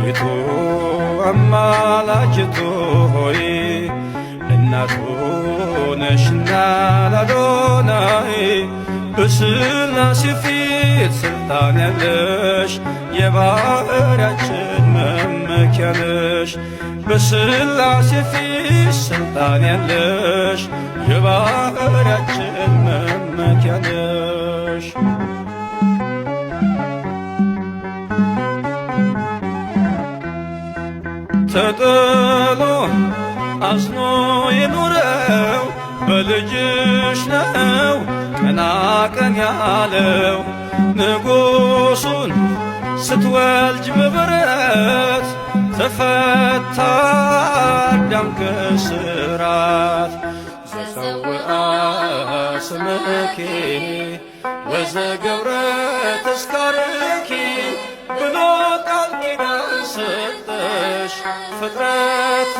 ቤቱ አማላጅቱ ሆይ እናቱ ነሽና ለአዶናይ በሥላሴ ፊት ስልጣን ያለሽ የባሕርያችን መመኪያ ነሽ። በሥላሴ ፊት ስልጣን ያለሽ የባሕርያችን መመኪያ ነሽ። ተጥሎ አዝኖ የኖረው በልጅሽ ነው ቀና ቀን ያለው። ንጉሡን ስትወልጅ በበረት ተፈታ አዳም ከስራት። ዘፀውአ ስምኪ ወዘገብረ ተስካርኪ ብሎ ቃል ኪዳን ሰጠሽ ፍጥረት